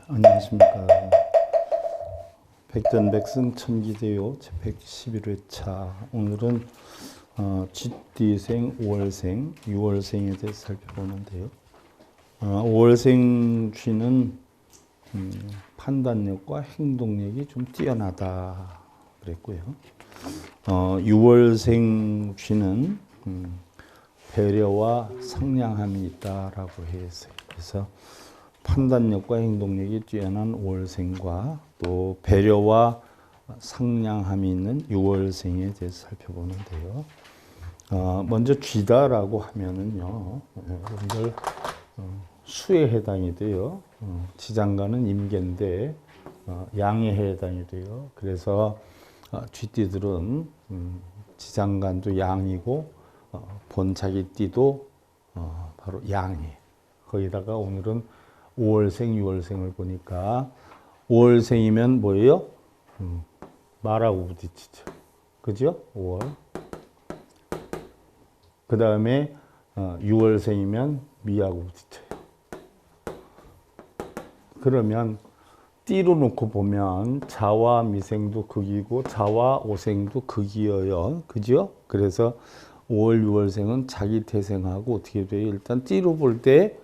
안녕하십니까. 백전백승 천기대요 제111회차. 오늘은 쥐띠생, 5월생, 6월생에 대해서 살펴보는데요. 5월생 쥐는 판단력과 행동력이 좀 뛰어나다 그랬고요. 6월생 쥐는 배려와 상냥함이 있다라고 했어요. 그래서 판단력과 행동력이 뛰어난 5월생과 또 배려와 상냥함이 있는 6월생에 대해서 살펴보는데요. 먼저 쥐다라고 하면은요, 여러분들 수에 해당이 돼요. 지장간은 임계인데 양에 해당이 돼요. 그래서 쥐띠들은 지장간도 양이고 본자기 띠도 바로 양이에요. 거기다가 오늘은 5월생, 6월생을 보니까 5월생이면 뭐예요? 말하고 부딪히죠. 그죠? 5월. 그 다음에 6월생이면 미하고 부딪혀요. 그러면 띠로 놓고 보면 자와 미생도 극이고 자와 오생도 극이어요. 그죠? 그래서 5월, 6월생은 자기 태생하고 어떻게 돼요? 일단 띠로 볼 때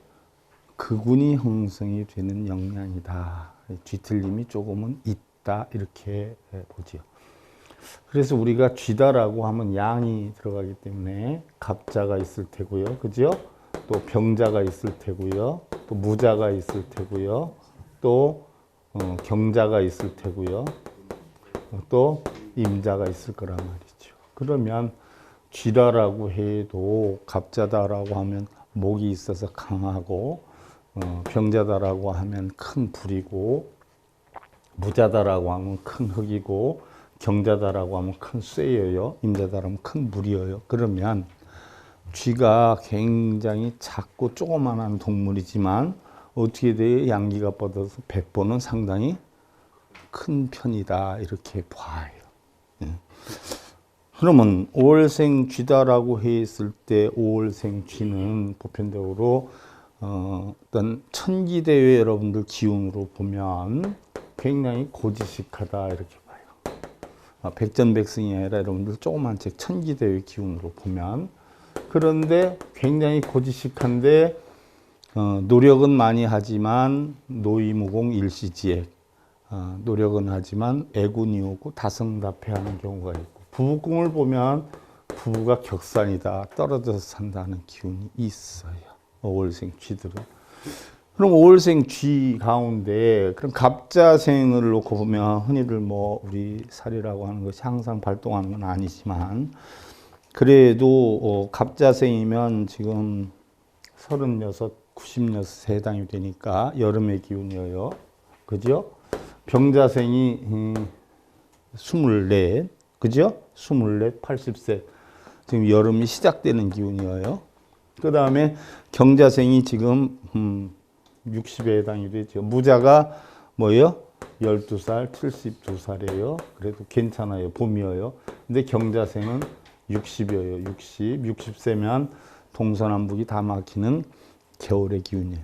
극운이 형성이 되는 영향이다. 뒤틀림이 조금은 있다. 이렇게 보죠. 그래서 우리가 쥐다라고 하면 양이 들어가기 때문에 갑자가 있을 테고요. 그죠? 또 병자가 있을 테고요. 또 무자가 있을 테고요. 또 경자가 있을 테고요. 또 임자가 있을 거란 말이죠. 그러면 쥐다라고 해도 갑자다라고 하면 목이 있어서 강하고 병자다라고 하면 큰 불이고 무자다라고 하면 큰 흙이고 경자다라고 하면 큰 쇠예요. 임자다라면 큰 물이에요. 그러면 쥐가 굉장히 작고 조그만한 동물이지만 어떻게 돼요? 양기가 뻗어서 백보는 상당히 큰 편이다. 이렇게 봐요. 그러면 5월생 쥐다라고 했을 때 5월생 쥐는 보편적으로 어떤 천기대회 여러분들 기운으로 보면 굉장히 고지식하다 이렇게 봐요. 백전백승이 아니라 여러분들 조그만 책 천기대회 기운으로 보면 그런데 굉장히 고지식한데 노력은 많이 하지만 노이무공 일시지액 노력은 하지만 애군이 오고 다성다패하는 경우가 있고 부부궁을 보면 부부가 격산이다 떨어져서 산다는 기운이 있어요. 5월생 쥐들은. 그럼 5월생 쥐 가운데 그럼 갑자생을 놓고 보면 흔히들 뭐 우리 살이라고 하는 것이 항상 발동하는 건 아니지만 그래도 갑자생이면 지금 36, 96세 해당이 되니까 여름의 기운이에요. 그죠? 병자생이 24, 그죠? 24, 80세. 지금 여름이 시작되는 기운이에요. 그 다음에 경자생이 지금 60에 해당이 되죠. 무자가 뭐예요? 12살, 72살이에요. 그래도 괜찮아요. 봄이에요. 근데 경자생은 60이에요. 60세면 동서남북이 다 막히는 겨울의 기운이에요.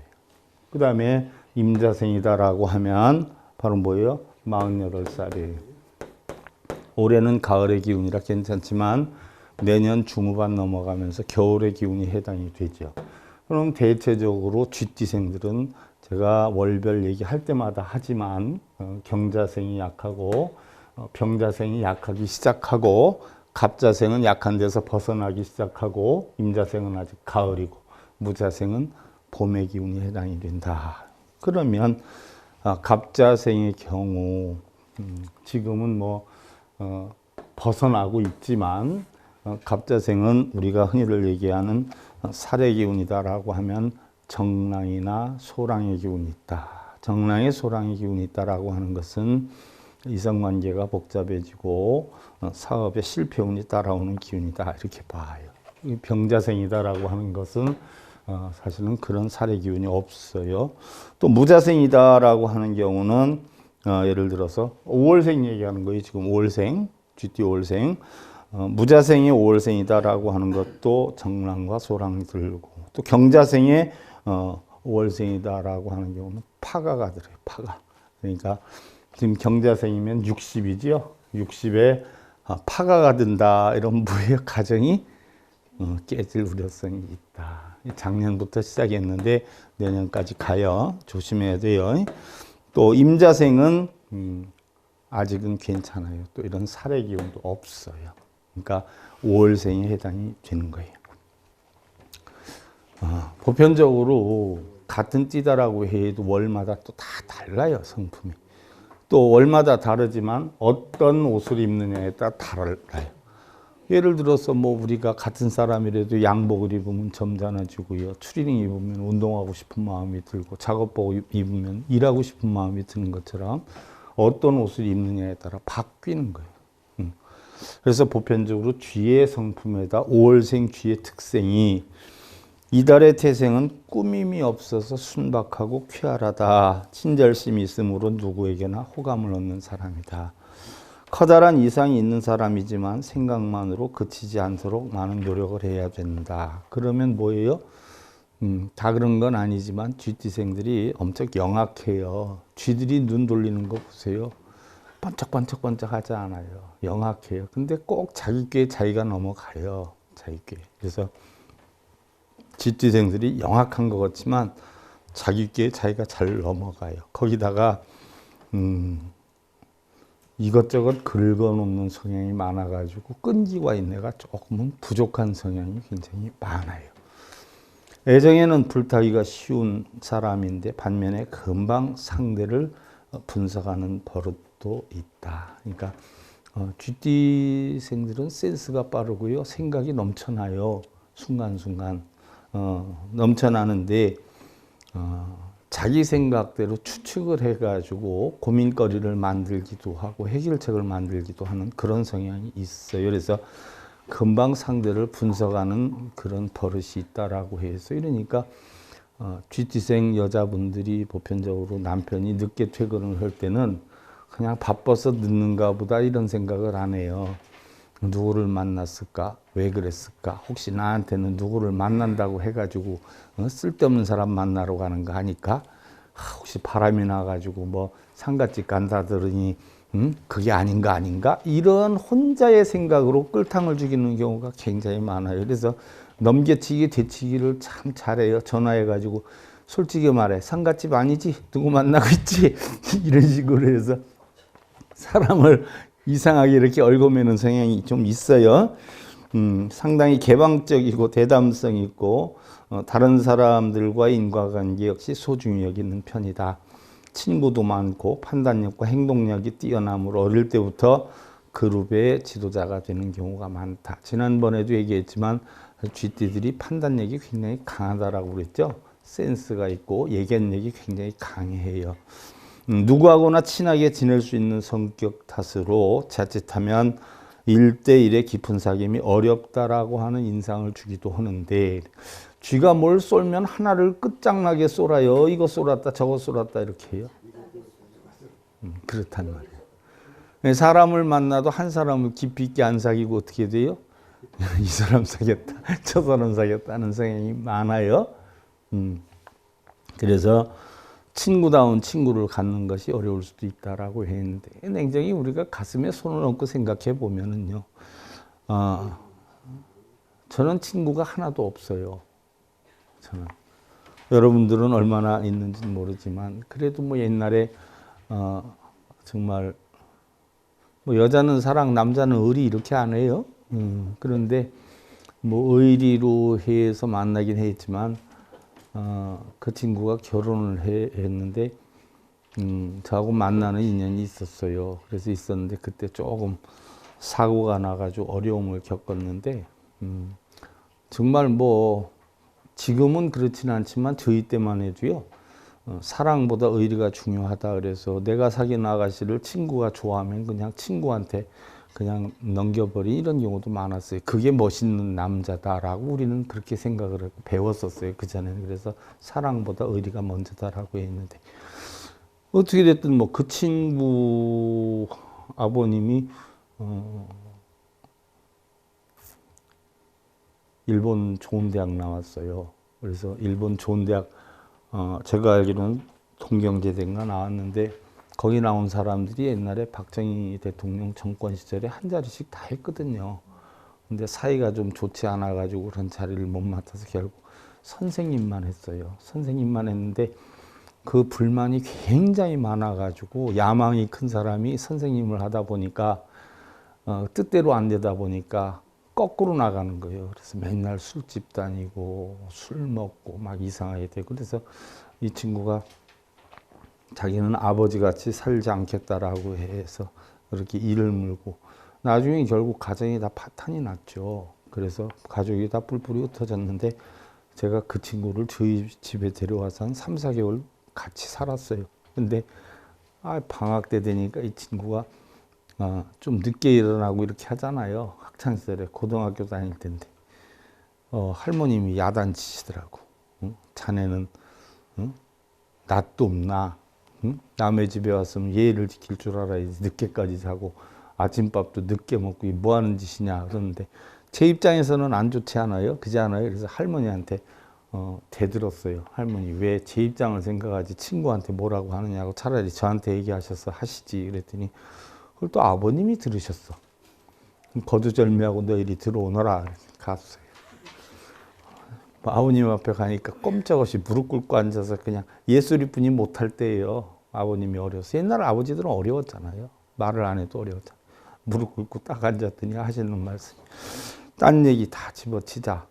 그 다음에 임자생이다라고 하면 바로 뭐예요? 48살이에요. 올해는 가을의 기운이라 괜찮지만 내년 중후반 넘어가면서 겨울의 기운이 해당이 되죠. 그럼 대체적으로 쥐띠생들은 제가 월별 얘기할 때마다 하지만 경자생이 약하고 병자생이 약하기 시작하고 갑자생은 약한 데서 벗어나기 시작하고 임자생은 아직 가을이고 무자생은 봄의 기운이 해당이 된다. 그러면 갑자생의 경우 지금은 뭐 벗어나고 있지만 갑자생은 우리가 흔히들 얘기하는 살의 기운이다라고 하면 정랑이나 소랑의 기운이 있다. 정랑의 소랑의 기운이 있다라고 하는 것은 이성관계가 복잡해지고 사업에 실패운이 따라오는 기운이다 이렇게 봐요. 병자생이다라고 하는 것은 사실은 그런 살의 기운이 없어요. 또 무자생이다라고 하는 경우는 예를 들어서 5월생 얘기하는 거예요. 지금 5월생, 쥐띠 5월생. 무자생이 5월생이다라고 하는 것도 정랑과 소랑 들고 또 경자생의 5월생이다라고 하는 경우는 파가가 들어요. 파가. 그러니까 지금 경자생이면 60이지요. 60에 파가가 든다. 이런 무역 가정이 깨질 우려성이 있다. 작년부터 시작했는데 내년까지 가요. 조심해야 돼요. 또 임자생은 아직은 괜찮아요. 또 이런 살해 기운도 없어요. 그러니까 5월생에 해당이 되는 거예요. 보편적으로 같은 띠다라고 해도 월마다 또 다 달라요. 성품이. 또 월마다 다르지만 어떤 옷을 입느냐에 따라 달라요. 예를 들어서 뭐 우리가 같은 사람이라도 양복을 입으면 점잖아지고요. 추리닝 입으면 운동하고 싶은 마음이 들고 작업복 입으면 일하고 싶은 마음이 드는 것처럼 어떤 옷을 입느냐에 따라 바뀌는 거예요. 그래서 보편적으로 쥐의 성품에다 5월생 쥐의 특성이 이달의 태생은 꾸밈이 없어서 순박하고 쾌활하다. 친절심이 있으므로 누구에게나 호감을 얻는 사람이다. 커다란 이상이 있는 사람이지만 생각만으로 그치지 않도록 많은 노력을 해야 된다. 그러면 뭐예요? 다 그런 건 아니지만 쥐띠생들이 엄청 영악해요. 쥐들이 눈 돌리는 거 보세요. 번쩍번쩍번쩍 하지 않아요. 영악해요. 근데 꼭 자기 꾀에 자기가 넘어가요. 자기 꾀. 그래서 쥐띠생들이 영악한 것 같지만 자기 꾀에 자기가 잘 넘어가요. 거기다가 이것저것 긁어놓는 성향이 많아가지고 끈기와 인내가 조금은 부족한 성향이 굉장히 많아요. 애정에는 불타기가 쉬운 사람인데 반면에 금방 상대를 분석하는 버릇도 있다. 그러니까 쥐띠생들은 센스가 빠르고요. 생각이 넘쳐나요. 순간순간 넘쳐나는데 자기 생각대로 추측을 해가지고 고민거리를 만들기도 하고 해결책을 만들기도 하는 그런 성향이 있어요. 그래서 금방 상대를 분석하는 그런 버릇이 있다라고 해서 이러니까 쥐띠생 여자분들이 보편적으로 남편이 늦게 퇴근을 할 때는 그냥 바빠서 늦는가 보다 이런 생각을 안 해요. 누구를 만났을까? 왜 그랬을까? 혹시 나한테는 누구를 만난다고 해가지고 쓸데없는 사람 만나러 가는 거 하니까 혹시 바람이 나가지고 뭐 상갓집 간다더니 그게 아닌가 이런 혼자의 생각으로 끌탕을 죽이는 경우가 굉장히 많아요. 그래서 넘겨치기 대치기를 참 잘해요. 전화해가지고 솔직히 말해 상갓집 아니지? 누구 만나고 있지? 이런 식으로 해서 사람을 이상하게 이렇게 얽어매는 성향이 좀 있어요. 상당히 개방적이고 대담성 있고 다른 사람들과 인과관계 역시 소중히 여기는 편이다. 친구도 많고 판단력과 행동력이 뛰어나므로 어릴 때부터 그룹의 지도자가 되는 경우가 많다. 지난번에도 얘기했지만 쥐띠들이 판단력이 굉장히 강하다라고 그랬죠. 센스가 있고 예견력이 굉장히 강해요. 누구하고나 친하게 지낼 수 있는 성격 탓으로 자칫하면 1대1의 깊은 사귐이 어렵다라고 하는 인상을 주기도 하는데 쥐가 뭘 쏠면 하나를 끝장나게 쏠아요. 이거 쏠았다 저거 쏠았다 이렇게 해요. 그렇단 말이에요. 사람을 만나도 한 사람을 깊이 있게 안 사귀고 어떻게 돼요? 이 사람 사귀었다 저 사람 사귀었다 하는 성향이 많아요. 그래서 친구다운 친구를 갖는 것이 어려울 수도 있다라고 했는데 냉정히 우리가 가슴에 손을 얹고 생각해 보면은요, 저는 친구가 하나도 없어요. 저는 여러분들은 얼마나 있는지 모르지만 그래도 뭐 옛날에 정말 뭐 여자는 사랑 남자는 의리 이렇게 안 해요. 그런데 뭐 의리로 해서 만나긴 했지만. 그 친구가 결혼을 했는데 저하고 만나는 인연이 있었어요. 그래서 있었는데 그때 조금 사고가 나가지고 어려움을 겪었는데 정말 뭐 지금은 그렇지는 않지만 저희 때만 해도요. 사랑보다 의리가 중요하다 그래서 내가 사귄 아가씨를 친구가 좋아하면 그냥 친구한테 그냥 넘겨버린 이런 경우도 많았어요. 그게 멋있는 남자다라고 우리는 그렇게 생각을 하고 배웠었어요. 그전에는. 그래서 사랑보다 의리가 먼저다라고 했는데 어떻게 됐든 뭐 그 친구 아버님이 일본 좋은 대학 나왔어요. 그래서 일본 좋은 대학 제가 알기로는 동경제대인가 나왔는데 거기 나온 사람들이 옛날에 박정희 대통령 정권 시절에 한 자리씩 다 했거든요. 근데 사이가 좀 좋지 않아 가지고 그런 자리를 못 맡아서 결국 선생님만 했어요. 선생님만 했는데 그 불만이 굉장히 많아 가지고 야망이 큰 사람이 선생님을 하다 보니까 뜻대로 안 되다 보니까 거꾸로 나가는 거예요. 그래서 맨날 술집 다니고 술 먹고 막 이상하게 되고, 그래서 이 친구가 자기는 아버지 같이 살지 않겠다라고 해서 그렇게 일을 물고 나중에 결국 가정이 다 파탄이 났죠. 그래서 가족이 다 뿔뿔이 흩어졌는데 제가 그 친구를 저희 집에 데려와서 한 3, 4개월 같이 살았어요. 근데 방학 때 되니까 이 친구가 좀 늦게 일어나고 이렇게 하잖아요. 학창시절에 고등학교 다닐 때인데 할머님이 야단치시더라고. 응? 자네는 응? 낯도 없나? 응? 남의 집에 왔으면 예의를 지킬 줄 알아야지. 늦게까지 자고 아침밥도 늦게 먹고 뭐 하는 짓이냐 그러는데 제 입장에서는 안 좋지 않아요? 그지 않아요? 그래서 할머니한테 대들었어요. 할머니 왜 제 입장을 생각하지 친구한테 뭐라고 하느냐고 차라리 저한테 얘기하셔서 하시지. 그랬더니 그걸 또 아버님이 들으셨어. 거두절미하고 너 이리 들어오너라. 갔어요. 아버님 앞에 가니까 꼼짝없이 무릎 꿇고 앉아서 그냥 예술이뿐이 못할 때예요. 아버님이 어려서. 옛날 아버지들은 어려웠잖아요. 말을 안 해도 어려웠잖아요. 무릎 꿇고 딱 앉았더니 하시는 말씀이 딴 얘기 다 집어치자.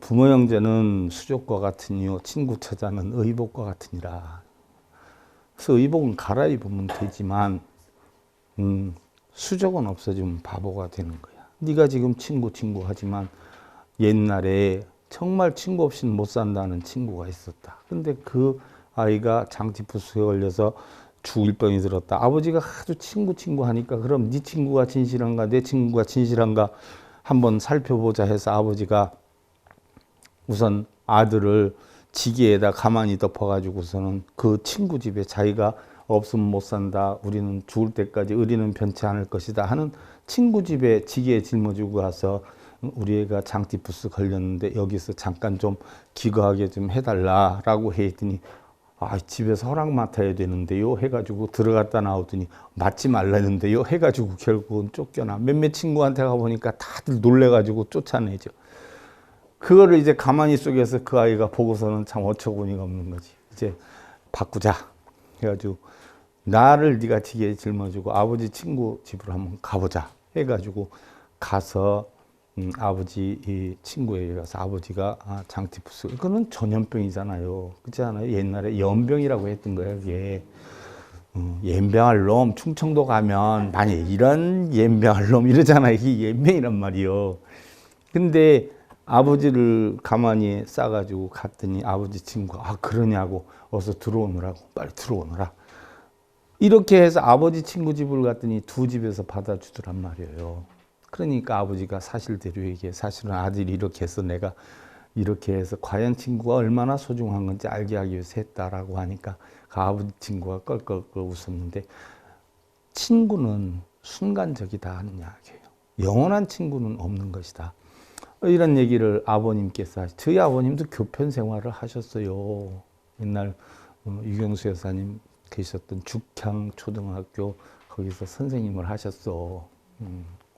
부모 형제는 수족과 같으니요 친구 처자는 의복과 같으니라. 그래서 의복은 갈아입으면 되지만 수족은 없어지면 바보가 되는 거야. 네가 지금 친구 하지만 옛날에 정말 친구 없이는 못 산다는 친구가 있었다. 근데 그 아이가 장티푸스에 걸려서 죽을 병이 들었다. 아버지가 하도 친구 하니까 그럼 네 친구가 진실한가 내 친구가 진실한가 한번 살펴보자 해서 아버지가 우선 아들을 지게에다 가만히 덮어가지고서는 그 친구 집에 자기가 없으면 못 산다. 우리는 죽을 때까지 의리는 변치 않을 것이다 하는 친구 집에 지게에 짊어지고 가서 우리 애가 장티푸스 걸렸는데 여기서 잠깐 좀 기거하게 좀 해달라라고 했더니 집에서 허락 맡아야 되는데요 해가지고 들어갔다 나오더니 맡지 말라는데요 해가지고 결국은 쫓겨나. 몇몇 친구한테 가보니까 다들 놀래가지고 쫓아내죠. 그거를 이제 가만히 속에서 그 아이가 보고서는 참 어처구니가 없는 거지. 이제 바꾸자 해가지고 나를 네가 지게에 짊어지고 아버지 친구 집으로 한번 가보자 해가지고 가서 아버지 이 친구에게 가서 아버지가 장티푸스, 그거는 전염병이잖아요. 그렇지 않아요? 옛날에 연병이라고 했던 거예요. 그게 연병할 놈 충청도 가면 많이 이런 연병할 놈 이러잖아요. 이게 연병이란 말이요. 근데 아버지를 가만히 싸가지고 갔더니 아버지 친구가 그러냐고 어서 들어오느라고 빨리 들어오느라 이렇게 해서 아버지 친구 집을 갔더니 두 집에서 받아주더란 말이에요. 그러니까 아버지가 사실대로 얘기해. 사실은 아들이 이렇게 해서 내가 이렇게 해서 과연 친구가 얼마나 소중한 건지 알게 하기 위해서 했다라고 하니까 그 아버지 친구가 껄껄껄 웃었는데 친구는 순간적이다 하는 이야기예요. 영원한 친구는 없는 것이다. 이런 얘기를 아버님께서 저희 아버님도 교편 생활을 하셨어요. 옛날 유경수 여사님 계셨던 죽향 초등학교 거기서 선생님을 하셨어.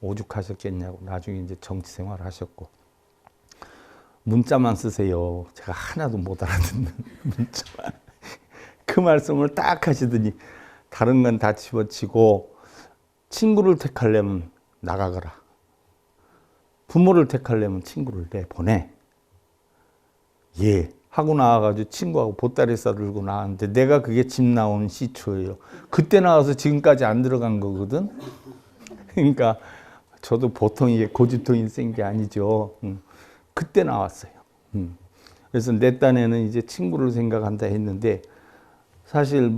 오죽하셨겠냐고. 나중에 이제 정치 생활 하셨고 문자만 쓰세요. 제가 하나도 못 알아듣는 문자만. 그 말씀을 딱 하시더니 다른 건 다 집어치고 친구를 택하려면 나가거라. 부모를 택하려면 친구를 내보내. 예. 하고 나와가지고 친구하고 보따리 싸들고 나왔는데 내가 그게 집 나온 시초예요. 그때 나와서 지금까지 안 들어간 거거든. 그러니까 저도 보통 이게 고집통이 센 게 아니죠. 그때 나왔어요. 그래서 내 딴에는 이제 친구를 생각한다 했는데 사실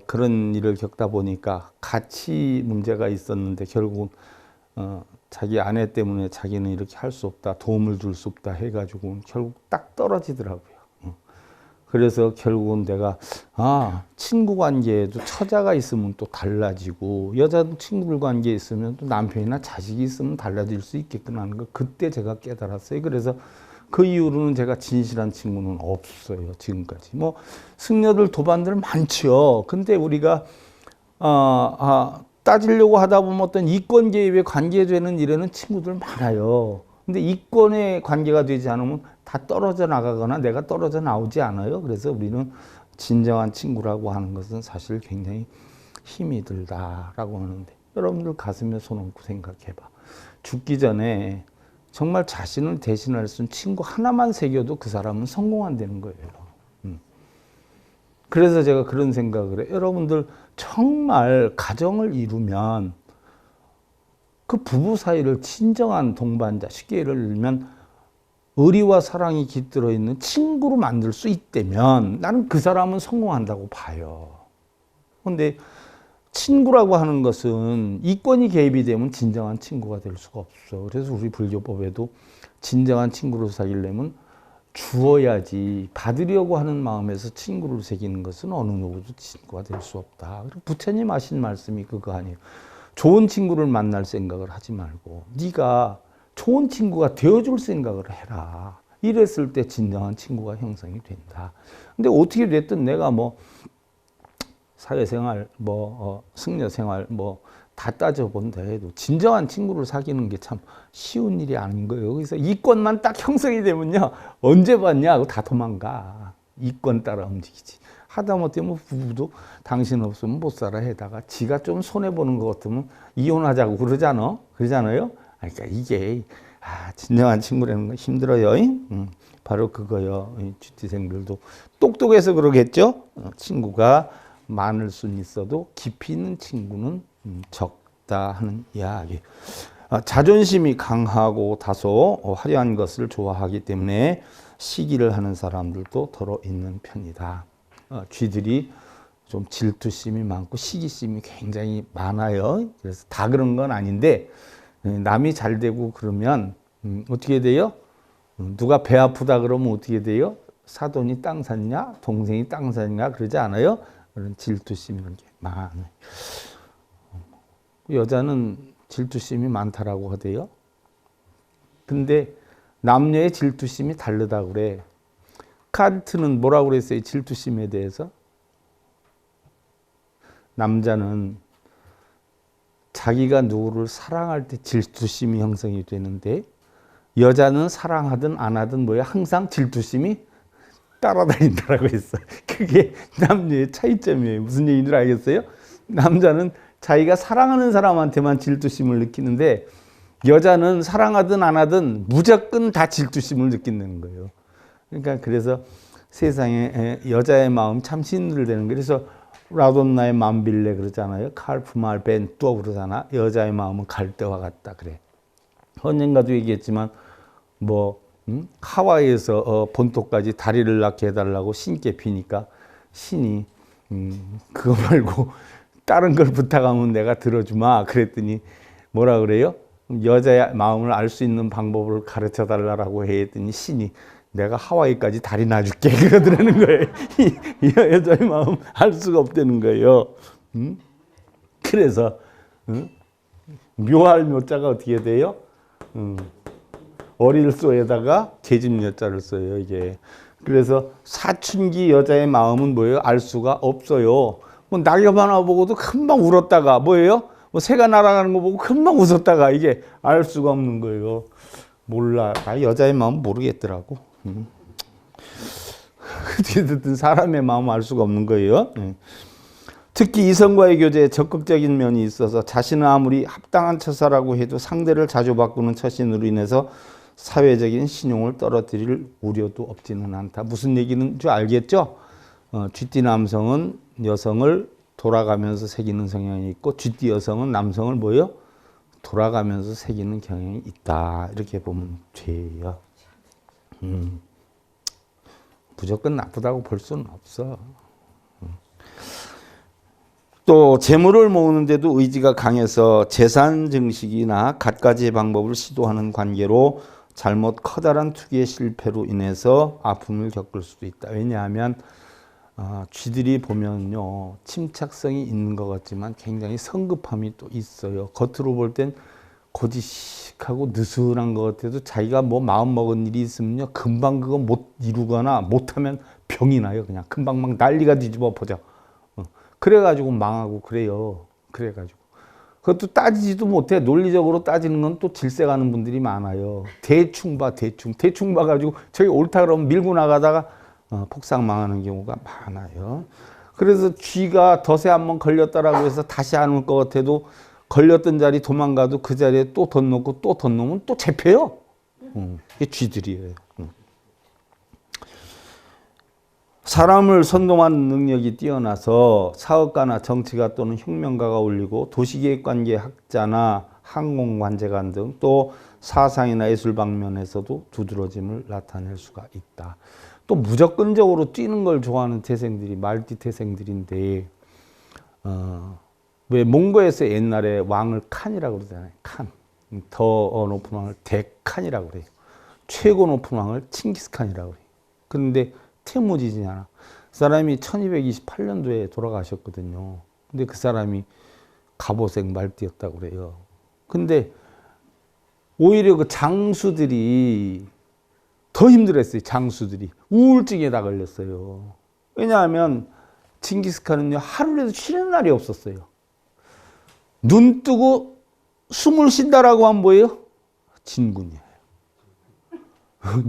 그런 일을 겪다 보니까 가치 문제가 있었는데 결국은 자기 아내 때문에 자기는 이렇게 할 수 없다, 도움을 줄 수 없다 해가지고 결국 딱 떨어지더라고요. 그래서 결국은 내가 친구 관계에도 처자가 있으면 또 달라지고 여자도 친구들 관계에 있으면 또 남편이나 자식이 있으면 달라질 수 있겠구나 하는 거 그때 제가 깨달았어요. 그래서 그 이후로는 제가 진실한 친구는 없어요. 지금까지. 뭐 승려들 도반들 많죠. 근데 우리가 따지려고 하다 보면 어떤 이권 개입에 관계되는 일에는 친구들 많아요. 근데 이권에 관계가 되지 않으면 다 떨어져 나가거나 내가 떨어져 나오지 않아요. 그래서 우리는 진정한 친구라고 하는 것은 사실 굉장히 힘이 들다라고 하는데, 여러분들 가슴에 손 얹고 생각해봐. 죽기 전에 정말 자신을 대신할 수 있는 친구 하나만 새겨도 그 사람은 성공한다는 거예요. 그래서 제가 그런 생각을 해요. 여러분들 정말 가정을 이루면 그 부부 사이를 진정한 동반자, 쉽게 예를 들면 의리와 사랑이 깃들어 있는 친구로 만들 수 있다면 나는 그 사람은 성공한다고 봐요. 그런데 친구라고 하는 것은 이권이 개입이 되면 진정한 친구가 될 수가 없어. 그래서 우리 불교법에도 진정한 친구로 사귀려면 주어야지, 받으려고 하는 마음에서 친구를 새기는 것은 어느 누구도 친구가 될 수 없다. 부처님 하신 말씀이 그거 아니에요. 좋은 친구를 만날 생각을 하지 말고 네가 좋은 친구가 되어줄 생각을 해라. 이랬을 때 진정한 친구가 형성이 된다. 근데 어떻게 됐든 내가 뭐 사회생활, 승려생활, 다 따져본다 해도 진정한 친구를 사귀는 게 참 쉬운 일이 아닌 거예요. 그래서 이권만 딱 형성이 되면요, 언제 봤냐? 다 도망가. 이권 따라 움직이지. 하다못해 뭐 부부도 당신 없으면 못 살아 해다가 지가 좀 손해보는 것 같으면 이혼하자고 그러잖아. 그러잖아요. 그러니까 이게, 진정한 친구라는 건 힘들어요. 바로 그거요. GT생들도 똑똑해서 그러겠죠? 친구가 많을 수는 있어도 깊이 있는 친구는 적다 하는 이야기. 자존심이 강하고 다소 화려한 것을 좋아하기 때문에 시기를 하는 사람들도 더러 있는 편이다. 쥐들이 좀 질투심이 많고 시기심이 굉장히 많아요. 그래서 다 그런 건 아닌데 남이 잘 되고 그러면 어떻게 돼요? 누가 배 아프다 그러면 어떻게 돼요? 사돈이 땅 샀냐? 동생이 땅 샀냐? 그러지 않아요? 그런 질투심 이런 게 많아요. 여자는 질투심이 많다라고 하대요. 근데 남녀의 질투심이 다르다고 그래. 칸트는 뭐라고 그랬어요? 질투심에 대해서? 남자는 자기가 누구를 사랑할 때 질투심이 형성이 되는데 여자는 사랑하든 안 하든 뭐야? 항상 질투심이 따라다닌다라고 했어. 그게 남녀의 차이점이에요. 무슨 얘기인지 알겠어요? 남자는 자기가 사랑하는 사람한테만 질투심을 느끼는데 여자는 사랑하든 안 하든 무조건 다 질투심을 느낀다는 거예요. 그러니까 그래서 세상에 여자의 마음 참 신들되는 거예요. 그래서 라돈나의 맘빌레 그러잖아요. 칼프말 벤또 그러잖아. 여자의 마음은 갈대와 같다 그래. 언젠가도 얘기했지만 하와이에서 본토까지 다리를 낳게 해달라고 신께 비니까 신이 그거 말고 다른 걸 부탁하면 내가 들어주마 그랬더니 뭐라 그래요? 여자의 마음을 알 수 있는 방법을 가르쳐 달라고 했더니 신이 내가 하와이까지 다리 놔줄게 그러더라는 거예요. 이 여자의 마음 알 수가 없다는 거예요. 그래서 묘할 묘자가 어떻게 돼요? 어릴소에다가 계집 여자를 써요, 이게. 그래서 사춘기 여자의 마음은 뭐예요? 알 수가 없어요. 낙엽 하나 보고도 금방 울었다가 뭐예요? 새가 날아가는 거 보고 금방 웃었다가 이게 알 수가 없는 거예요. 몰라. 여자의 마음 모르겠더라고. 어떻게든 사람의 마음 알 수가 없는 거예요. 특히 이성과의 교제에 적극적인 면이 있어서 자신은 아무리 합당한 처사라고 해도 상대를 자주 바꾸는 처신으로 인해서 사회적인 신용을 떨어뜨릴 우려도 없지는 않다. 무슨 얘기는 줄 알겠죠? 쥐띠 남성은 여성을 돌아가면서 새기는 성향이 있고 쥐띠 여성은 남성을 뭐예요? 돌아가면서 새기는 경향이 있다. 이렇게 보면 돼요. 무조건 나쁘다고 볼 수는 없어. 또 재물을 모으는데도 의지가 강해서 재산 증식이나 갖가지의 방법을 시도하는 관계로 잘못 커다란 투기의 실패로 인해서 아픔을 겪을 수도 있다. 왜냐하면 쥐들이 보면요, 침착성이 있는 것 같지만 굉장히 성급함이 또 있어요. 겉으로 볼 땐 고지식하고 느슨한 것 같아도 자기가 뭐 마음 먹은 일이 있으면요 금방 그거 못 이루거나 못하면 병이 나요. 그냥 금방 막 난리가 뒤집어 보자. 그래가지고 망하고 그래요. 그래가지고 그것도 따지지도 못해. 논리적으로 따지는 건 또 질색하는 분들이 많아요. 대충 봐가지고 저기 옳다 그러면 밀고 나가다가 폭삭 망하는 경우가 많아요. 그래서 쥐가 덫에 한번 걸렸다라고 해서 다시 안 올 것 같아도 걸렸던 자리 도망가도 그 자리에 또 덧놓고 또 덧놓으면 또 잡혀요. 이게 쥐들이에요. 사람을 선동하는 능력이 뛰어나서 사업가나 정치가 또는 혁명가가 올리고 도시계획관계 학자나 항공관제관 등 또 사상이나 예술 방면에서도 두드러짐을 나타낼 수가 있다. 또 무조건적으로 뛰는 걸 좋아하는 태생들이 말띠 태생들인데 왜 몽고에서 옛날에 왕을 칸이라고 그러잖아요. 칸. 더 높은 왕을 대칸이라고 그래요. 최고 높은 왕을 칭기스칸이라고 그래요. 그런데 태무지잖아. 그 사람이 1228년도에 돌아가셨거든요. 근데 그 사람이 갑오색 말띠였다고 그래요. 근데 오히려 그 장수들이 더 힘들었어요. 장수들이. 우울증에 다 걸렸어요. 왜냐하면 칭기스칸은요, 하루라도 쉬는 날이 없었어요. 눈 뜨고 숨을 쉰다라고 하면 뭐예요? 진군이에요.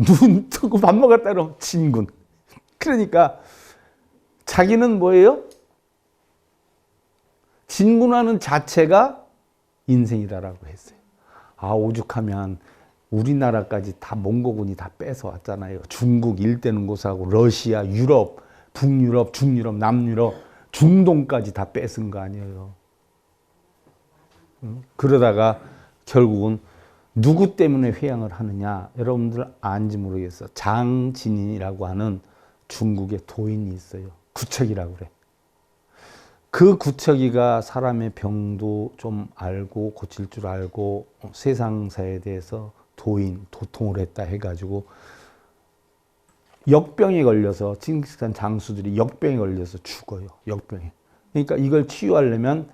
눈 뜨고 밥 먹었다 그러면 진군. 그러니까 자기는 뭐예요? 진군하는 자체가 인생이다라고 했어요. 오죽하면 우리나라까지 다 몽고군이 다 뺏어왔잖아요. 중국 일대는 곳하고 러시아, 유럽, 북유럽, 중유럽, 남유럽, 중동까지 다 뺏은 거 아니에요. 그러다가 결국은 누구 때문에 회양을 하느냐? 여러분들 아는지 모르겠어. 장진인이라고 하는 중국의 도인이 있어요. 구척이라고 그래. 그 구척이가 사람의 병도 좀 알고 고칠 줄 알고 세상사에 대해서 도통을 했다 해가지고 역병에 걸려서 칭기스칸 장수들이 역병에 걸려서 죽어요. 역병에. 그러니까 이걸 치유하려면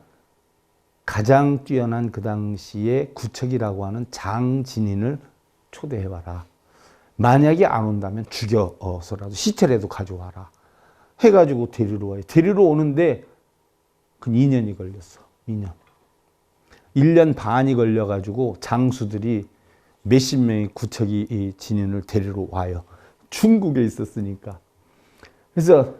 가장 뛰어난 그 당시에 구척이라고 하는 장진인을 초대해와라. 만약에 안 온다면 죽여서라도 시체라도 가져와라. 해가지고 데리러 와요. 데리러 오는데 그 2년이 걸렸어. 2년. 1년 반이 걸려가지고 장수들이 몇십 명의 구척이 진인을 데리러 와요. 중국에 있었으니까. 그래서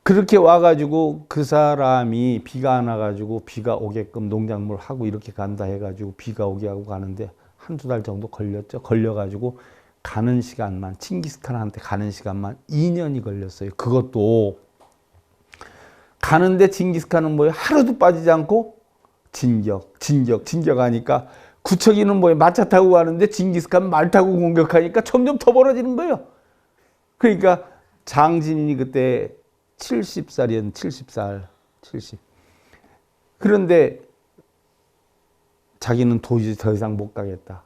그렇게 와가지고 그 사람이 비가 안 와가지고 비가 오게끔 농작물 하고 이렇게 간다 해가지고 비가 오게 하고 가는데 한두 달 정도 걸렸죠. 걸려가지고 가는 시간만, 칭기스칸한테 가는 시간만 2년이 걸렸어요. 그것도 가는데 칭기스칸은 뭐예요? 하루도 빠지지 않고 진격하니까 구척이는 뭐예요? 마차 타고 가는데 칭기스칸 말 타고 공격하니까 점점 더 벌어지는 거예요. 그러니까 장진인이 그때 70살이었는데 70. 그런데 자기는 도저히 더 이상 못 가겠다.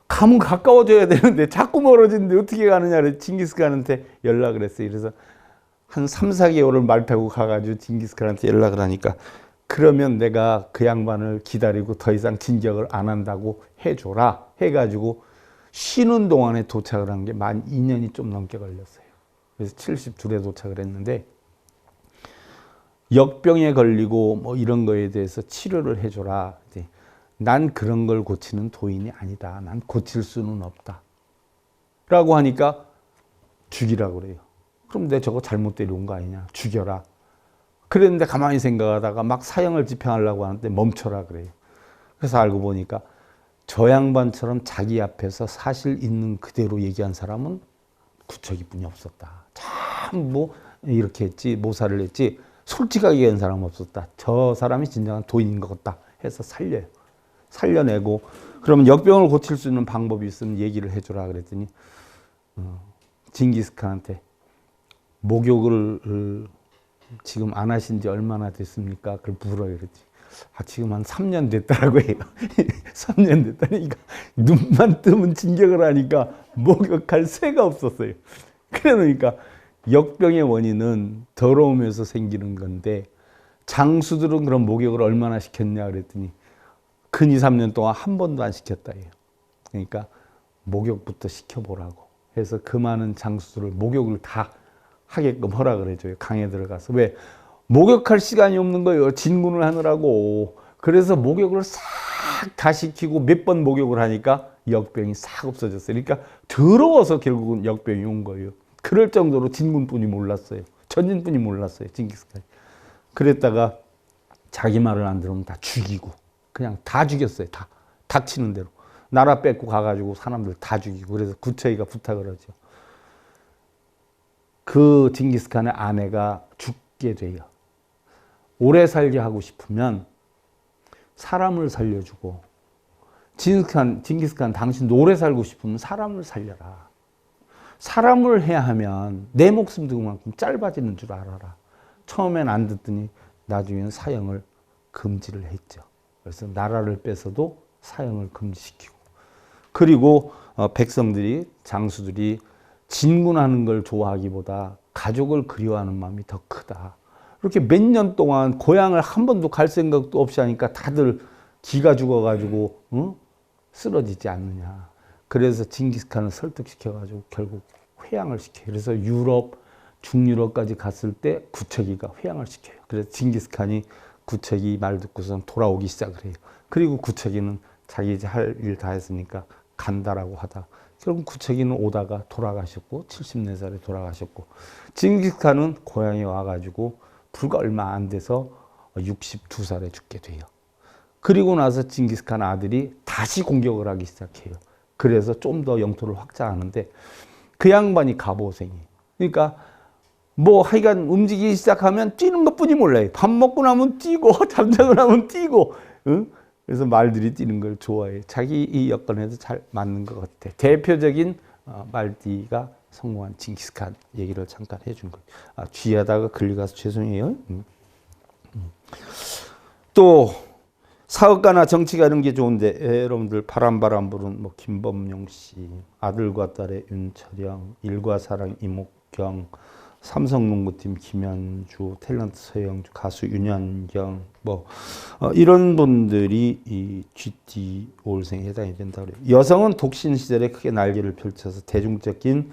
가면 가까워져야 되는데 자꾸 멀어지는데 어떻게 가느냐. 칭기스칸한테 연락을 했어요. 그래서 한 3, 4개월을 말 타고 가가지고 칭기스칸한테 연락을 하니까 그러면 내가 그 양반을 기다리고 더 이상 진격을 안 한다고 해줘라 해가지고 쉬는 동안에 도착을 한 게 만 2년이 좀 넘게 걸렸어요. 그래서 72에 도착을 했는데 역병에 걸리고 뭐 이런 거에 대해서 치료를 해줘라. 난 그런 걸 고치는 도인이 아니다. 난 고칠 수는 없다. 라고 하니까 죽이라고 그래요. 그럼 내 저거 잘못 데려온 거 아니냐. 죽여라. 그랬는데 가만히 생각하다가 막 사형을 집행하려고 하는데 멈춰라 그래요. 그래서 알고 보니까 저 양반처럼 자기 앞에서 사실 있는 그대로 얘기한 사람은 구척이뿐이 없었다. 참 뭐 이렇게 했지, 모사를 했지 솔직하게 얘기한 사람은 없었다. 저 사람이 진정한 도인인 것 같다 해서 살려요. 살려내고 그러면 역병을 고칠 수 있는 방법이 있으면 얘기를 해주라 그랬더니 징기스칸한테 목욕을 지금 안 하신 지 얼마나 됐습니까? 그걸 물어요. 그랬지. 지금 한 3년 됐다라고 해요. 3년 됐다니까 눈만 뜨면 진격을 하니까 목욕할 새가 없었어요. 그러니까 역병의 원인은 더러움에서 생기는 건데 장수들은 그럼 목욕을 얼마나 시켰냐 그랬더니 근 2, 3년 동안 한 번도 안 시켰다. 그러니까 목욕부터 시켜보라고 해서 그 많은 장수들을 목욕을 다 하게끔 허락을 해줘요. 강에 들어가서. 왜? 목욕할 시간이 없는 거예요. 진군을 하느라고. 그래서 목욕을 싹 다 시키고 몇 번 목욕을 하니까 역병이 싹 없어졌어요. 그러니까 더러워서 결국은 역병이 온 거예요. 그럴 정도로 진군뿐이 몰랐어요. 전진뿐이 몰랐어요. 징기스칸이. 그랬다가 자기 말을 안 들으면 다 죽이고 그냥 다 죽였어요. 다 닥치는 대로. 나라 뺏고 가가지고 사람들 다 죽이고. 그래서 구체이가 부탁을 하죠. 그 징기스칸의 아내가 죽게 돼요. 오래 살게 하고 싶으면 사람을 살려주고, 징기스칸 당신도 오래 살고 싶으면 사람을 살려라. 사람을 해야 하면 내 목숨도 그만큼 짧아지는 줄 알아라. 처음엔 안 듣더니 나중에는 사형을 금지를 했죠. 그래서 나라를 뺏어도 사형을 금지시키고, 그리고 백성들이, 장수들이 진군하는 걸 좋아하기보다 가족을 그리워하는 마음이 더 크다. 이렇게 몇 년 동안 고향을 한 번도 갈 생각도 없이 하니까 다들 기가 죽어가지고 쓰러지지 않느냐. 그래서 징기스칸을 설득시켜가지고 결국 회양을 시켜요. 그래서 유럽, 중유럽까지 갔을 때 구척이가 회양을 시켜요. 그래서 징기스칸이 구척이 말 듣고선 돌아오기 시작을 해요. 그리고 구척이는 자기 이제 할 일 다 했으니까 간다라고 하다. 결국 구척이는 오다가 돌아가셨고 74살에 돌아가셨고, 징기스칸은 고향에 와가지고 불과 얼마 안 돼서 62살에 죽게 돼요. 그리고 나서 징기스칸 아들이 다시 공격을 하기 시작해요. 그래서 좀 더 영토를 확장하는데 그 양반이 갑오생이. 그러니까 뭐 하여간 움직이기 시작하면 뛰는 것뿐이 몰라요. 밥 먹고 나면 뛰고 잠자고 나면 뛰고. 응? 그래서 말들이 뛰는 걸 좋아해요. 자기 이 여건에도 잘 맞는 것 같아. 대표적인 말띠가 성공한 징기스칸 얘기를 잠깐 해준 거예요. 쥐하다가 걸려가서 죄송해요. 또 사업가나 정치가 이런 게 좋은데, 여러분들 바람 부른 뭐 김범용 씨, 아들과 딸의 윤철영, 일과 사랑 이목경, 삼성농구팀 김현주, 탤런트 서영주, 가수 윤현경, 뭐 이런 분들이 이 GT 올생에 해당이 된다고 그래요. 여성은 독신 시절에 크게 날개를 펼쳐서 대중적인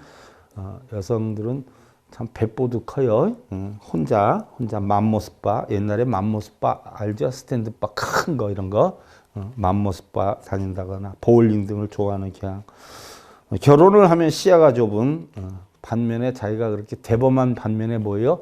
여성들은 참 배보도 커요. 혼자 맘모스바, 옛날에 맘모스바 알죠? 스탠드바 큰 거 이런 거, 맘모스바 다닌다거나 보울링 등을 좋아하는 경향. 결혼을 하면 시야가 좁은 반면에 자기가 그렇게 대범한 반면에 뭐예요?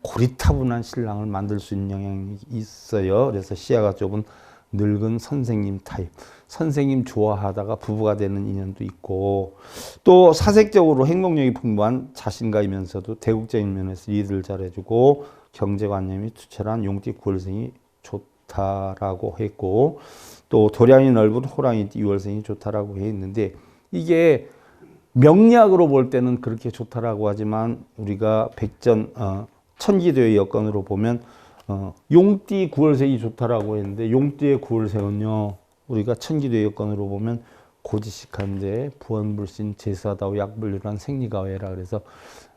고리타분한 신랑을 만들 수 있는 영향이 있어요. 그래서 시야가 좁은 늙은 선생님 타입. 선생님 좋아하다가 부부가 되는 인연도 있고, 또 사색적으로 행동력이 풍부한 자신가이면서도 대국적인 면에서 일을 잘해주고 경제관념이 투철한 용띠 9월생이 좋다라고 했고, 또 도량이 넓은 호랑이띠 6월생이 좋다라고 했는데, 이게 명리학으로 볼 때는 그렇게 좋다라고 하지만 우리가 백전 천기도의 여건으로 보면 용띠 9월생이 좋다라고 했는데, 용띠의 9월생은요 우리가 천기도의 여건으로 보면 고지식한데 부원불신 제사다우 약불류란 생리가외라. 그래서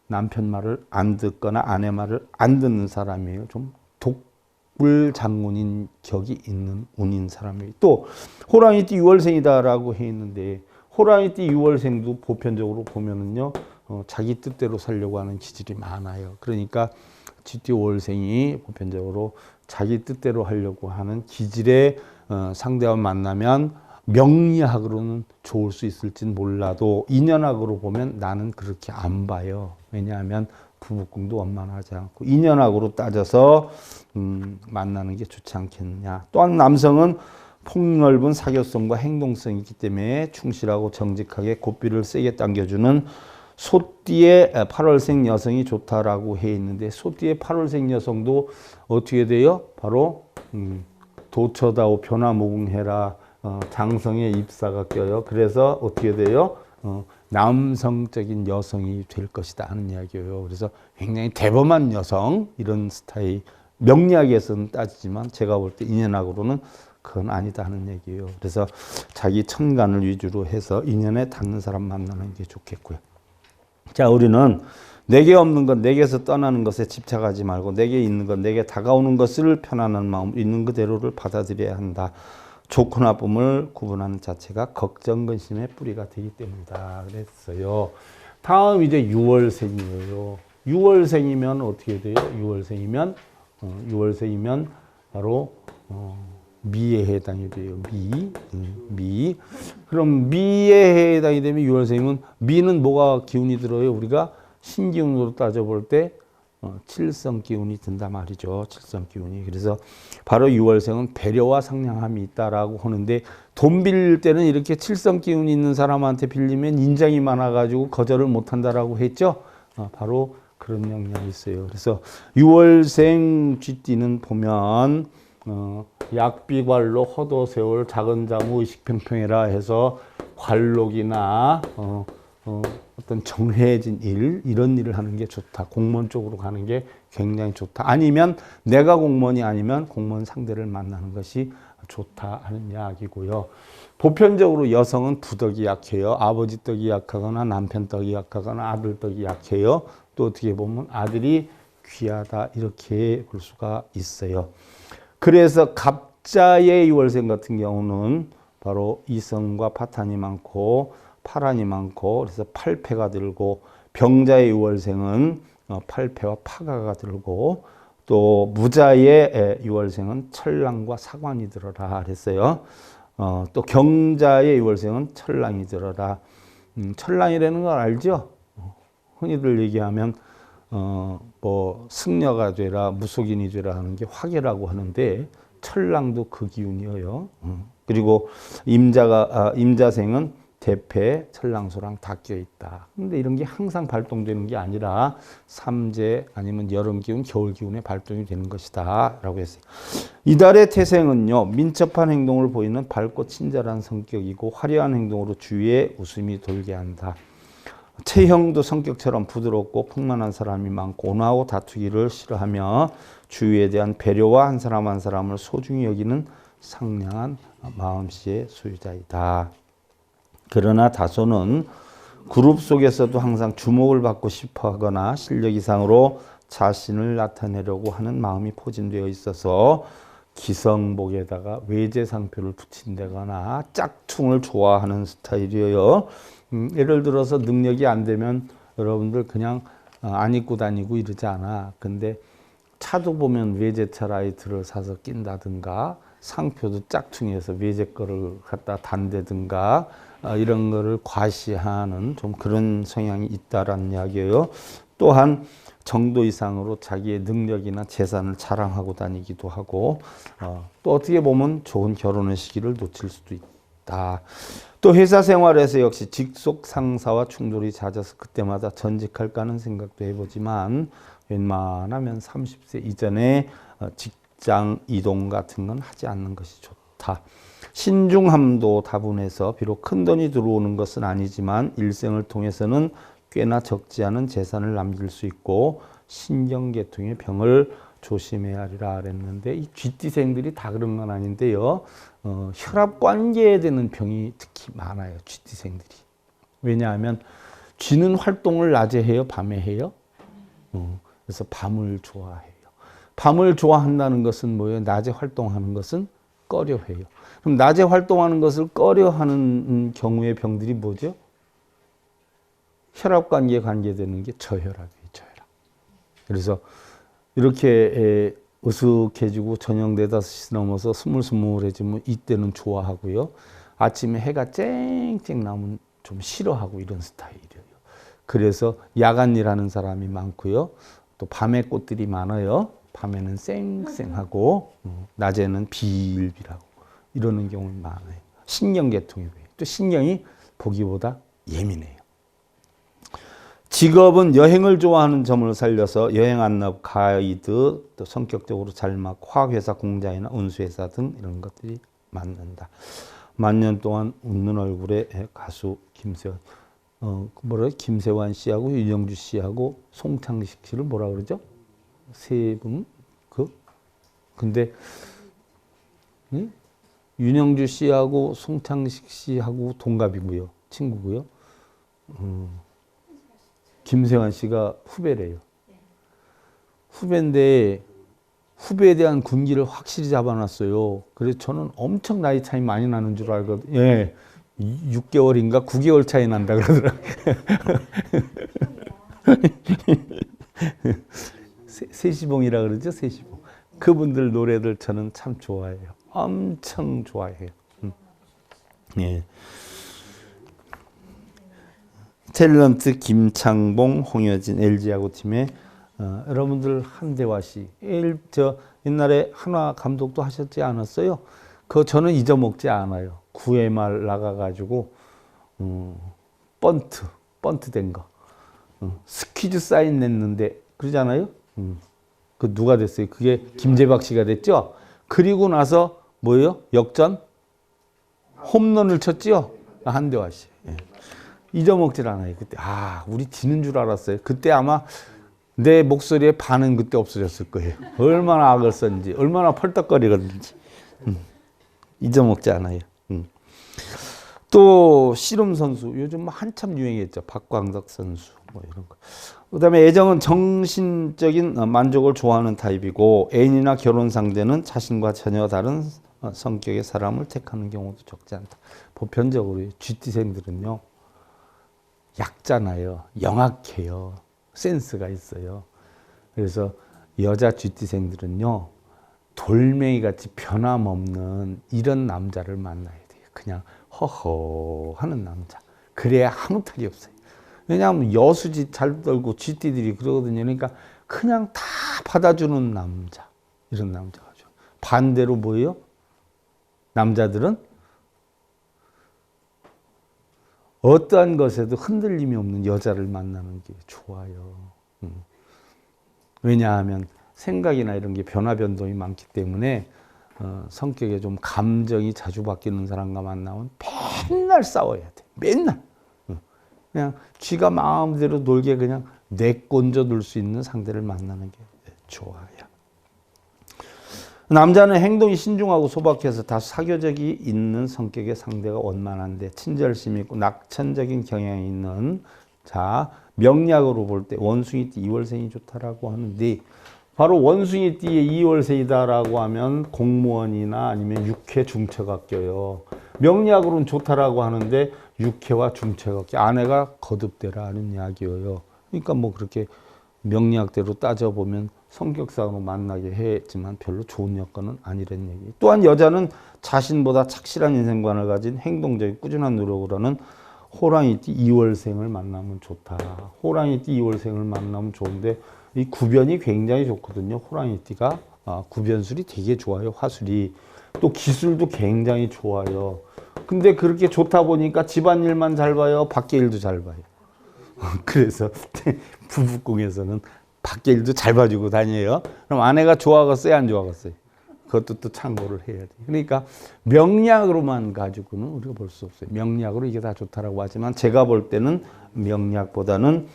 남편 말을 안 듣거나 아내 말을 안 듣는 사람이에요. 좀 독불장군인 격이 있는 운인 사람이에요. 또 호랑이띠 6월생이다라고 해 있는데, 호랑이띠 6월생도 보편적으로 보면은요 자기 뜻대로 살려고 하는 기질이 많아요. 그러니까 GT 5월생이 보편적으로 자기 뜻대로 하려고 하는 기질의 상대와 만나면 명리학으로는 좋을 수 있을진 몰라도 인연학으로 보면 나는 그렇게 안 봐요. 왜냐하면 부부궁도 원만하지 않고 인연학으로 따져서 만나는 게 좋지 않겠느냐. 또한 남성은 폭넓은 사교성과 행동성이 있기 때문에 충실하고 정직하게 고삐를 세게 당겨주는 소띠의 8월생 여성이 좋다라고 해 있는데, 소띠의 8월생 여성도 어떻게 돼요? 바로 도처다오 변화무궁해라, 장성의 입사가 껴요. 그래서 어떻게 돼요? 남성적인 여성이 될 것이다 하는 이야기예요. 그래서 굉장히 대범한 여성, 이런 스타일, 명리학에서는 따지지만 제가 볼 때 인연학으로는 그건 아니다 하는 얘기예요. 그래서 자기 천간을 위주로 해서 인연에 닿는 사람 만나는 게 좋겠고요. 자, 우리는 내게 없는 것, 내게서 떠나는 것에 집착하지 말고 내게 있는 것, 내게 다가오는 것을 편안한 마음, 있는 그대로를 받아들여야 한다. 좋고 나쁨을 구분하는 자체가 걱정, 근심의 뿌리가 되기 때문이다. 그랬어요. 다음 이제 6월생이에요. 6월생이면 어떻게 돼요? 6월생이면 바로 미에 해당이 돼요. 미. 그럼 미에 해당이 되면 6월생이면 미는 뭐가 기운이 들어요? 우리가 신기운으로 따져볼 때 칠성 기운이 든다 말이죠. 칠성 기운이. 그래서 바로 6월생은 배려와 상냥함이 있다라고 하는데 돈 빌릴 때는 이렇게 칠성 기운이 있는 사람한테 빌리면 인장이 많아가지고 거절을 못한다라고 했죠. 바로 그런 영향이 있어요. 그래서 6월생 쥐띠는 보면 약비관로 허도세월 작은 자무 의식평평해라 해서 관록이나 어떤 정해진 일 이런 일을 하는 게 좋다. 공무원 쪽으로 가는 게 굉장히 좋다. 아니면 내가 공무원이 아니면 공무원 상대를 만나는 것이 좋다 하는 이야기고요. 보편적으로 여성은 부덕이 약해요. 아버지 덕이 약하거나 남편 덕이 약하거나 아들 덕이 약해요. 또 어떻게 보면 아들이 귀하다 이렇게 볼 수가 있어요. 그래서 갑자의 6월생 같은 경우는 바로 이성과 파탄이 많고 파란이 많고 그래서 팔패가 들고 병자의 6월생은 팔패와 파가가 들고 또 무자의 6월생은 천랑과 사관이 들어라 그랬어요. 또 경자의 6월생은 천랑이 들어라. 천랑이라는 걸 알죠? 흔히들 얘기하면 뭐 승려가 되라 무속인이 되라 하는 게 화계라고 하는데 천랑도 그 기운이에요. 그리고 임자생은 대패, 천랑소랑 다 껴있다. 근데 이런 게 항상 발동되는 게 아니라 삼재 아니면 여름 기운, 겨울 기운에 발동이 되는 것이다. 라고 했어요. 이달의 태생은요, 민첩한 행동을 보이는 밝고 친절한 성격이고 화려한 행동으로 주위에 웃음이 돌게 한다. 체형도 성격처럼 부드럽고 풍만한 사람이 많고 온화하고 다투기를 싫어하며 주위에 대한 배려와 한 사람 한 사람을 소중히 여기는 상냥한 마음씨의 소유자이다. 그러나 다소는 그룹 속에서도 항상 주목을 받고 싶어 하거나 실력 이상으로 자신을 나타내려고 하는 마음이 포진되어 있어서 기성복에다가 외제상표를 붙인다거나 짝퉁을 좋아하는 스타일이에요. 예를 들어서 능력이 안 되면 여러분들 그냥 안 입고 다니고 이러지 않아. 근데 차도 보면 외제차 라이트를 사서 낀다든가 상표도 짝퉁해서 외제 거를 갖다 단다든가 이런 거를 과시하는 좀 그런 성향이 있다라는 이야기예요. 또한 정도 이상으로 자기의 능력이나 재산을 자랑하고 다니기도 하고 또 어떻게 보면 좋은 결혼의 시기를 놓칠 수도 있다. 또 회사 생활에서 역시 직속 상사와 충돌이 잦아서 그때마다 전직할까 하는 생각도 해보지만 웬만하면 30세 이전에 직장 이동 같은 건 하지 않는 것이 좋다. 신중함도 다분해서 비록 큰 돈이 들어오는 것은 아니지만 일생을 통해서는 꽤나 적지 않은 재산을 남길 수 있고 신경계통의 병을 조심해야 하리라 그랬는데 이 쥐띠생들이 다 그런 건 아닌데요. 혈압관계에 되는 병이 특히 많아요. 쥐띠생들이. 왜냐하면 쥐는 활동을 낮에 해요? 밤에 해요? 그래서 밤을 좋아해요. 밤을 좋아한다는 것은 뭐예요? 낮에 활동하는 것은 꺼려해요. 그럼 낮에 활동하는 것을 꺼려하는 경우의 병들이 뭐죠? 혈압관계에 관계되는 게 저혈압이에요. 저혈압. 그래서 이렇게 으슥해지고 저녁 4, 5시 넘어서 스물스물해지면 이때는 좋아하고요. 아침에 해가 쨍쨍 나오면 좀 싫어하고 이런 스타일이에요. 그래서 야간 일하는 사람이 많고요. 또 밤에 꽃들이 많아요. 밤에는 쌩쌩하고 낮에는 비일비라고 이러는 경우가 많아요. 신경계통이 또 신경이 보기보다 예민해요. 직업은 여행을 좋아하는 점을 살려서 여행 안내 가이드 또 성격적으로 잘 맞고 화학회사 공장이나 운수회사 등 이런 것들이 맞는다. 만년 동안 웃는 얼굴의 가수 김세환 김세환 씨하고 윤영주 씨하고 송창식 씨를 뭐라 그러죠? 세 분 근데 윤영주 씨하고 송창식 씨하고 동갑이고요. 친구고요. 김세환 씨가 후배래요. 후배인데 후배에 대한 군기를 확실히 잡아놨어요. 그래서 저는 엄청 나이 차이 많이 나는 줄 알거든요. 예. 6개월인가 9개월 차이 난다 그러더라고요. 세시봉이라 그러죠, 세시봉. 그분들 노래들 저는 참 좋아해요. 엄청 좋아해요. 예. 탤런트 김창봉, 홍여진 LG 야구팀의 여러분들 한대화 씨. 저 옛날에 한화 감독도 하셨지 않았어요? 그거 저는 잊어먹지 않아요. 9회 말 나가가지고 번트 된 거. 스퀴즈 사인 냈는데 그러잖아요. 그 누가 됐어요? 그게 김재박 씨가 됐죠. 그리고 나서 뭐예요? 역전 홈런을 쳤죠. 한대화 씨. 예. 잊어먹질 않아요. 그때 우리 지는 줄 알았어요. 그때 아마 내 목소리의 반은 그때 없어졌을 거예요. 얼마나 악을 썼는지, 얼마나 펄떡거리었는지. 잊어먹지 않아요. 또 씨름 선수 요즘 한참 유행했죠. 박광석 선수 뭐 이런 거. 그다음에 애정은 정신적인 만족을 좋아하는 타입이고 애인이나 결혼 상대는 자신과 전혀 다른 성격의 사람을 택하는 경우도 적지 않다. 보편적으로 GT생들은요. 얇잖아요. 영악해요. 센스가 있어요. 그래서 여자 GT생들은요. 돌멩이같이 변함없는 이런 남자를 만나야 돼요. 그냥 허허 하는 남자. 그래야 아무 탈이 없어요. 왜냐하면 여수지 잘 떨고 GT들이 그러거든요. 그러니까 그냥 다 받아주는 남자. 이런 남자가 좋아. 반대로 뭐예요? 남자들은 어떠한 것에도 흔들림이 없는 여자를 만나는 게 좋아요. 왜냐하면 생각이나 이런 게 변화 변동이 많기 때문에 성격에 좀 감정이 자주 바뀌는 사람과 만나면 맨날 싸워야 돼. 맨날. 그냥 쥐가 마음대로 놀게 그냥 내꼰져 놀 수 있는 상대를 만나는 게 좋아요. 남자는 행동이 신중하고 소박해서 다소 사교적이 있는 성격의 상대가 원만한데 친절심이 있고 낙천적인 경향이 있는 자 명리학으로 볼 때 원숭이띠 2월생이 좋다라고 하는데 바로 원숭이띠의 2월생이다라고 하면 공무원이나 아니면 육회 중처가 껴요. 명리학으로는 좋다라고 하는데 육회와 중처가 껴. 아내가 거듭되라는 이야기예요. 그러니까 뭐 그렇게 명리학대로 따져보면 성격상으로 만나게 했지만 별로 좋은 여건은 아니란 얘기. 또한 여자는 자신보다 착실한 인생관을 가진 행동적인 꾸준한 노력을 하는 호랑이띠 2월생을 만나면 좋다. 호랑이띠 2월생을 만나면 좋은데 이 구변이 굉장히 좋거든요. 호랑이띠가 구변술이 되게 좋아요. 화술이. 또 기술도 굉장히 좋아요. 근데 그렇게 좋다 보니까 집안일만 잘 봐요. 밖에 일도 잘 봐요. 그래서 부부궁에서는 밖에 일도 잘 봐주고 다녀요. 그럼 아내가 좋아하겠어요? 안 좋아하겠어요? 그것도 또 참고를 해야 돼. 그러니까 명리학으로만 가지고는 우리가 볼 수 없어요. 명리학으로 이게 다 좋다라고 하지만 제가 볼 때는 명리학보다는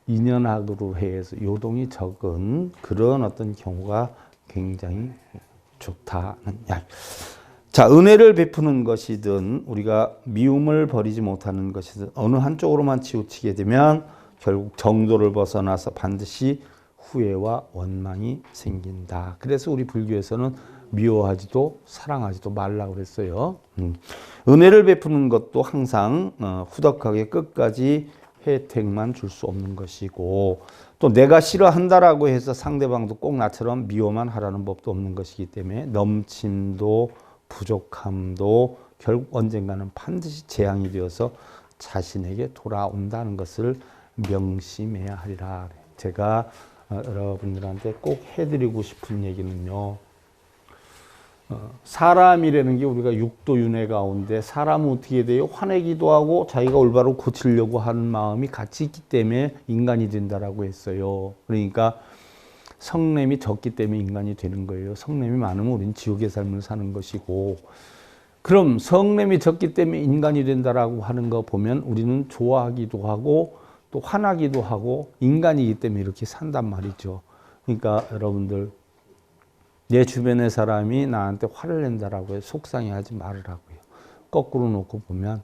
인연학으로 해서 요동이 적은 그런 어떤 경우가 굉장히 좋다는 이야기. 자, 은혜를 베푸는 것이든 우리가 미움을 버리지 못하는 것이든 어느 한쪽으로만 치우치게 되면 결국 정도를 벗어나서 반드시 후회와 원망이 생긴다. 그래서 우리 불교에서는 미워하지도 사랑하지도 말라고 그랬어요. 은혜를 베푸는 것도 항상 후덕하게 끝까지 혜택만 줄 수 없는 것이고 또 내가 싫어한다라고 해서 상대방도 꼭 나처럼 미워만 하라는 법도 없는 것이기 때문에 넘침도 부족함도 결국 언젠가는 반드시 재앙이 되어서 자신에게 돌아온다는 것을 명심해야 하리라. 제가 여러분들한테 꼭 해드리고 싶은 얘기는요. 사람이라는 게 우리가 육도윤회 가운데 사람은 어떻게 돼요? 화내기도 하고 자기가 올바로 고치려고 하는 마음이 같이 있기 때문에 인간이 된다라고 했어요. 그러니까 성냄이 적기 때문에 인간이 되는 거예요. 성냄이 많으면 우리는 지옥의 삶을 사는 것이고 그럼 성냄이 적기 때문에 인간이 된다라고 하는 거 보면 우리는 좋아하기도 하고 또 화나기도 하고 인간이기 때문에 이렇게 산단 말이죠. 그러니까 여러분들 내 주변의 사람이 나한테 화를 낸다라고 해서 속상해하지 말으라고요. 거꾸로 놓고 보면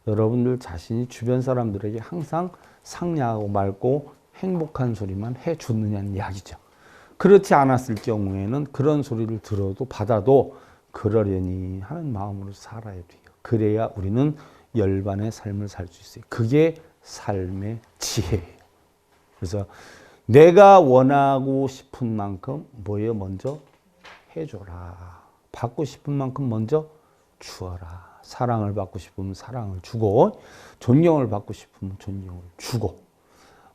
여러분들 자신이 주변 사람들에게 항상 상냥하고 맑고 행복한 소리만 해줬느냐는 이야기죠. 그렇지 않았을 경우에는 그런 소리를 들어도 받아도 그러려니 하는 마음으로 살아야 돼요. 그래야 우리는 열반의 삶을 살 수 있어요. 그게 삶의 지혜예요. 그래서 내가 원하고 싶은 만큼 뭐예요? 먼저 해줘라. 받고 싶은 만큼 먼저 주어라. 사랑을 받고 싶으면 사랑을 주고, 존경을 받고 싶으면 존경을 주고,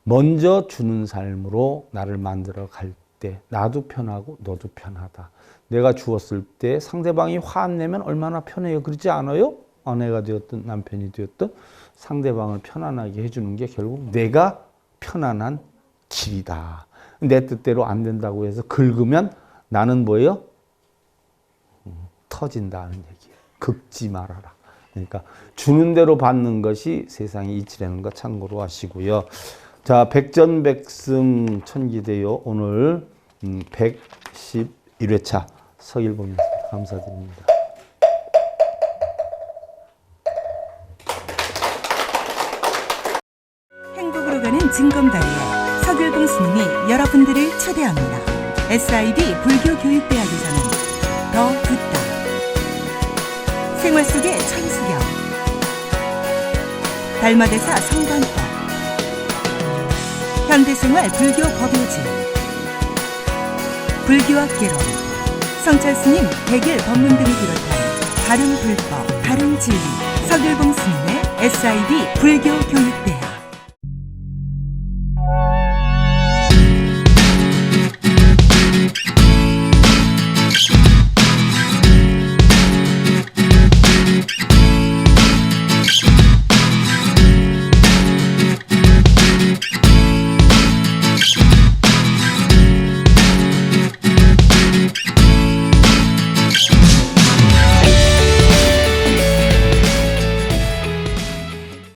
먼저 주는 삶으로 나를 만들어 갈 때 나도 편하고 너도 편하다. 내가 주었을 때 상대방이 화 안 내면 얼마나 편해요. 그렇지 않아요? 아내가 되었든 남편이 되었든 상대방을 편안하게 해주는 게 결국 내가 편안한 길이다. 내 뜻대로 안 된다고 해서 긁으면 나는 뭐예요? 터진다는 얘기예요. 긁지 말아라. 그러니까 주는 대로 받는 것이 세상의 이치라는 거 참고로 하시고요. 자, 백전백승 천기대요. 오늘 111회차 서일봉 감사드립니다. 행복으로 가는 징검다리에 서길봉 스님이 여러분들을 초대합니다. SIB 불교교육대학에서는 더 듣다, 생활 속의 천수경, 달마대사 성관법, 현대생활 불교 법요지, 불교학개론, 성찰스님 백일 법문 등을 비롯한 다른 불법, 다른 진리, 서길봉 스님의 SIB 불교교육대학